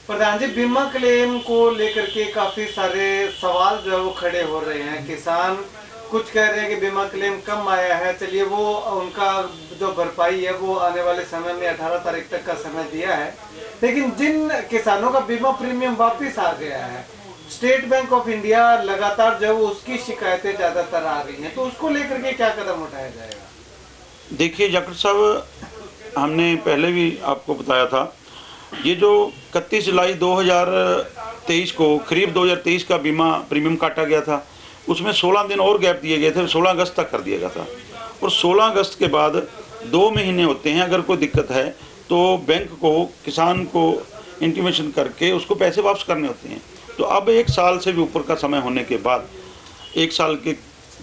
प्रधान जी, बीमा क्लेम को लेकर के काफी सारे सवाल जो है वो खड़े हो रहे हैं। किसान कुछ कह रहे हैं कि बीमा क्लेम कम आया है, चलिए वो उनका जो भरपाई है वो आने वाले समय में 18 तारीख तक का समय दिया है, लेकिन जिन किसानों का बीमा प्रीमियम वापस आ गया है, स्टेट बैंक ऑफ इंडिया लगातार जो है उसकी शिकायतें ज्यादातर आ रही हैं, तो उसको लेकर के क्या कदम उठाया जाएगा? देखिए जाखड़ साहब, हमने पहले भी आपको बताया था, ये जो 31 जुलाई 2023 को खरीफ 2023 का बीमा प्रीमियम काटा गया था, उसमें 16 दिन और गैप दिए गए थे, 16 अगस्त तक कर दिया गया था। और 16 अगस्त के बाद 2 महीने होते हैं, अगर कोई दिक्कत है तो बैंक को किसान को इंटीमेशन करके उसको पैसे वापस करने होते हैं। तो अब 1 साल से भी ऊपर का समय होने के बाद, 1 साल के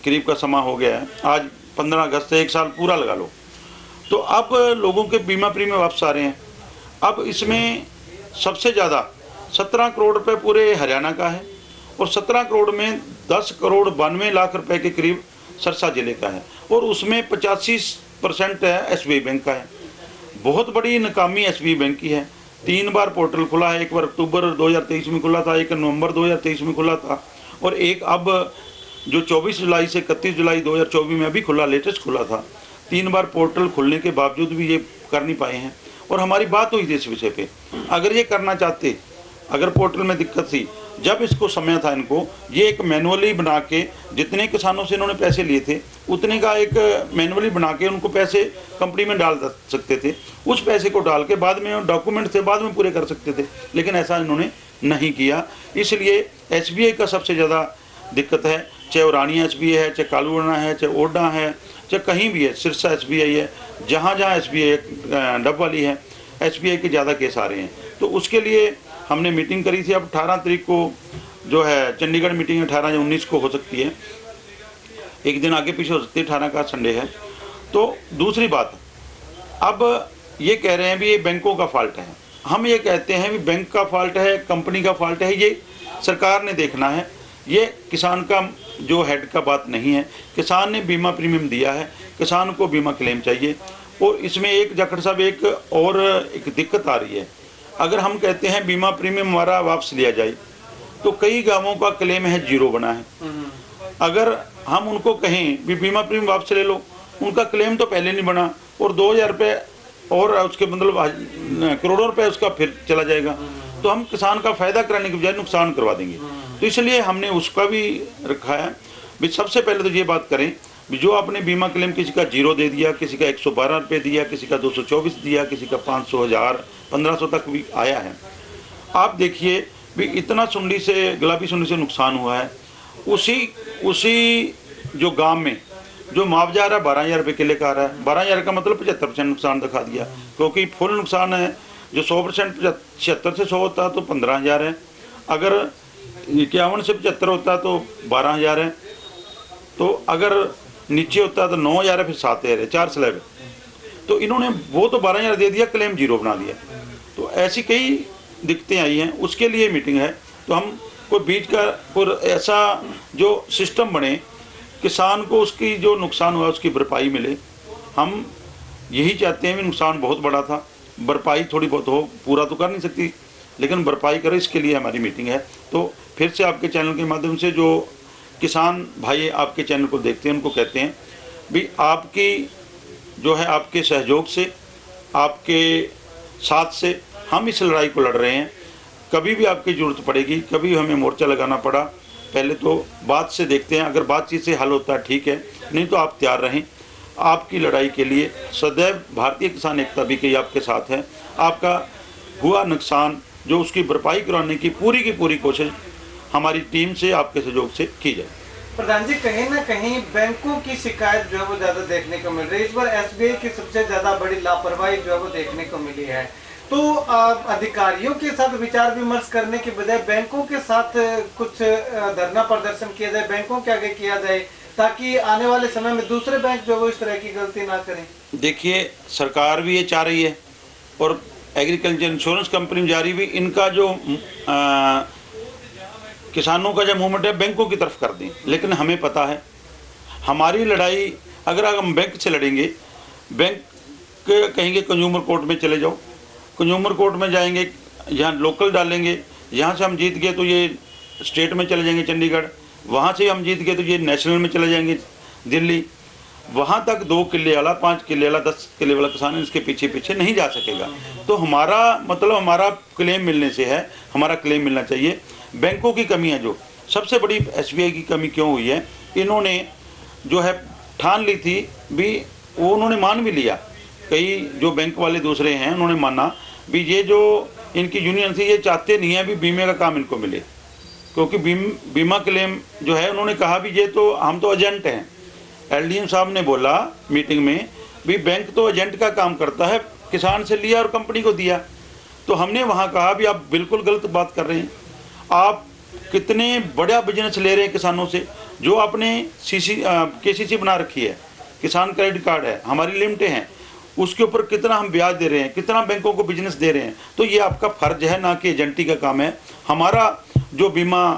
करीब का समय हो गया है, आज 15 अगस्त से 1 साल पूरा लगा लो, तो अब लोगों के बीमा प्रीमियम वापस आ रहे हैं। अब इसमें सबसे ज़्यादा 17 करोड़ रुपए पूरे हरियाणा का है और 17 करोड़ में 10 करोड़ 92 लाख रुपए के करीब सिरसा जिले का है, और उसमें 85% है एसबीआई बैंक का है। बहुत बड़ी नाकामी एसबीआई बैंक की है। 3 बार पोर्टल खुला है, एक बार अक्टूबर 2023 में खुला था, एक नवंबर 2023 में खुला था, और एक अब जो 24 जुलाई से 31 जुलाई 2024 में अभी खुला, लेटेस्ट खुला था। 3 बार पोर्टल खुलने के बावजूद भी ये कर नहीं पाए हैं। और हमारी बात हुई थी इस विषय पे, अगर ये करना चाहते, अगर पोर्टल में दिक्कत थी, जब इसको समय था इनको ये एक मैनुअली बना के, जितने किसानों से इन्होंने पैसे लिए थे उतने का एक मैनुअली बना के उनको पैसे कंपनी में डाल सकते थे। उस पैसे को डाल के बाद में डॉक्यूमेंट थे बाद में पूरे कर सकते थे, लेकिन ऐसा इन्होंने नहीं किया। इसलिए एसबीआई का सबसे ज़्यादा दिक्कत है, चाहे रानी एसबीआई है, चाहे कालूवाना है, चाहे ओडा है, चाहे कहीं भी है, सिरसा एसबीआई है, जहाँ जहाँ एसबीआई डब वाली है, एसबीआई के ज़्यादा केस आ रहे हैं। तो उसके लिए हमने मीटिंग करी थी। अब 18 तारीख को जो है चंडीगढ़ मीटिंग 18 या 19 को हो सकती है, एक दिन आगे पीछे हो सकती है, 18 का संडे है। तो दूसरी बात, अब ये कह रहे हैं भी ये बैंकों का फॉल्ट है। हम ये कहते हैं भी बैंक का फॉल्ट है, कंपनी का फॉल्ट है, ये सरकार ने देखना है, ये किसान का जो हेड का बात नहीं है। किसान ने बीमा प्रीमियम दिया है, किसान को बीमा क्लेम चाहिए। और इसमें एक जाखड़ साहब एक और एक दिक्कत आ रही है, अगर हम कहते हैं बीमा प्रीमियम हमारा वापस लिया जाए तो कई गांवों का क्लेम है 0 बना है। अगर हम उनको कहें भी बीमा प्रीमियम वापस ले लो, उनका क्लेम तो पहले नहीं बना और 2000 रुपये और उसके मतलब करोड़ों रुपए उसका फिर चला जाएगा, तो हम किसान का फ़ायदा कराने के बजाय नुकसान करवा देंगे। तो इसलिए हमने उसका भी रखा है भी सबसे पहले तो ये बात करें भी जो आपने बीमा क्लेम किसी का 0 दे दिया, किसी का 112 रुपये दिया, किसी का 224 दिया, किसी का 500, 1000, 1500 तक भी आया है। आप देखिए भी इतना सुंडी से, गुलाबी सुंडी से नुकसान हुआ है। उसी जो गांव में जो मुआवजा आ रहा है 12,000 रुपये किले का आ रहा है। 12,000 का मतलब 75% नुकसान दिखा दिया, क्योंकि फुल नुकसान है जो 100% 76 से 100 होता है तो 15,000 है, अगर 51 से 75 होता है तो 12,000 है, तो अगर नीचे होता है तो 9,000 है, फिर 7,000 है, 4 स्लैब है। तो इन्होंने वो तो 12,000 दे दिया, क्लेम 0 बना दिया। तो ऐसी कई दिक्कतें आई हैं, उसके लिए मीटिंग है। तो हम कोई बीच का कोई ऐसा जो सिस्टम बने, किसान को उसकी जो नुकसान हुआ उसकी भरपाई मिले। हम यही चाहते हैं कि नुकसान बहुत बड़ा था, भरपाई थोड़ी बहुत हो, पूरा तो कर नहीं सकती लेकिन भरपाई करे, इसके लिए हमारी मीटिंग है। तो फिर से आपके चैनल के माध्यम से जो किसान भाई आपके चैनल को देखते हैं उनको कहते हैं भी आपकी जो है आपके सहयोग से, आपके साथ से हम इस लड़ाई को लड़ रहे हैं। कभी भी आपकी ज़रूरत पड़ेगी, कभी हमें मोर्चा लगाना पड़ा, पहले तो बात से देखते हैं, अगर बातचीत से हल होता है ठीक है, नहीं तो आप तैयार रहें। आपकी लड़ाई के लिए सदैव भारतीय किसान एकता भी के आपके साथ है। आपका हुआ नुकसान जो उसकी भरपाई कराने की पूरी कोशिश हमारी टीम से, आपके सहयोग से की जाए। प्रधान जी, कहीं ना कहीं बैंकों की शिकायत जो है वो ज्यादा देखने को मिल रही है। इस बार एसबीआई की सबसे ज्यादा बड़ी लापरवाही जो है वो देखने को मिली है। तो अधिकारियों के साथ विचार विमर्श करने के बजाय बैंकों के साथ कुछ धरना प्रदर्शन किया जाए, बैंकों के आगे किया जाए, ताकि आने वाले समय में दूसरे बैंक जो वो इस तरह की गलती ना करें। देखिए सरकार भी ये चाह रही है और एग्रीकल्चर इंश्योरेंस कंपनी जारी भी, इनका जो किसानों का जो मूवमेंट है बैंकों की तरफ कर दें। लेकिन हमें पता है हमारी लड़ाई, अगर हम बैंक से लड़ेंगे, बैंक कहेंगे कंज्यूमर कोर्ट में चले जाओ, कंज्यूमर कोर्ट में जाएंगे, यहाँ लोकल डालेंगे, यहाँ से हम जीत गए तो ये स्टेट में चले जाएंगे चंडीगढ़, वहाँ से हम जीत गए तो ये नेशनल में चले जाएंगे दिल्ली। वहाँ तक 2 किले वाला, 5 किले वाला, 10 किले वाला किसान इसके पीछे पीछे नहीं जा सकेगा। तो हमारा मतलब हमारा क्लेम मिलने से है, हमारा क्लेम मिलना चाहिए। बैंकों की कमी है, जो सबसे बड़ी SBI की कमी क्यों हुई है, इन्होंने जो है ठान ली थी भी, वो उन्होंने मान भी लिया, कई जो बैंक वाले दूसरे हैं उन्होंने माना भी ये जो इनकी यूनियन थी ये चाहते नहीं है भी बीमे का काम इनको मिले, क्योंकि बीमा क्लेम जो है उन्होंने कहा भी ये तो हम तो एजेंट हैं। LDM साहब ने बोला मीटिंग में भी बैंक तो एजेंट का काम करता है, किसान से लिया और कंपनी को दिया। तो हमने वहाँ कहा भी आप बिल्कुल गलत बात कर रहे हैं, आप कितने बड़ा बिजनेस ले रहे हैं किसानों से, जो आपने KCC बना रखी है, किसान क्रेडिट कार्ड है, हमारी लिमिटें हैं, उसके ऊपर कितना हम ब्याज दे रहे हैं, कितना बैंकों को बिजनेस दे रहे हैं। तो ये आपका फर्ज है, ना कि एजेंटी का काम है। हमारा जो बीमा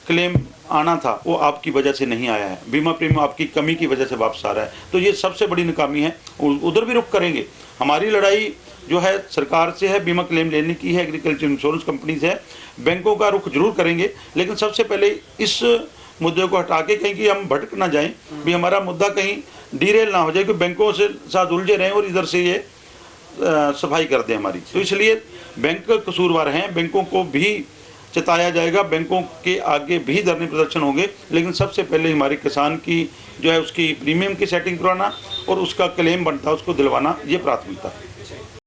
क्लेम आना था वो आपकी वजह से नहीं आया है, बीमा प्रीमियम आपकी कमी की वजह से वापस आ रहा है। तो ये सबसे बड़ी नाकामी है, उधर भी रुख करेंगे। हमारी लड़ाई जो है सरकार से है, बीमा क्लेम लेने की है, एग्रीकल्चर इंश्योरेंस कंपनी से है, बैंकों का रुख जरूर करेंगे, लेकिन सबसे पहले इस मुद्दे को हटा के कहीं कि हम भटक ना जाएं, भी हमारा मुद्दा कहीं डीरेल ना हो जाए कि बैंकों से साथ उलझे रहें और इधर से ये सफाई कर दें हमारी। तो इसलिए बैंक कसूरवार हैं, बैंकों को भी चेताया जाएगा, बैंकों के आगे भी धरने प्रदर्शन होंगे, लेकिन सबसे पहले हमारे किसान की जो है उसकी प्रीमियम की सेटिंग करवाना और उसका क्लेम बनता है उसको दिलवाना, ये प्राथमिकता है।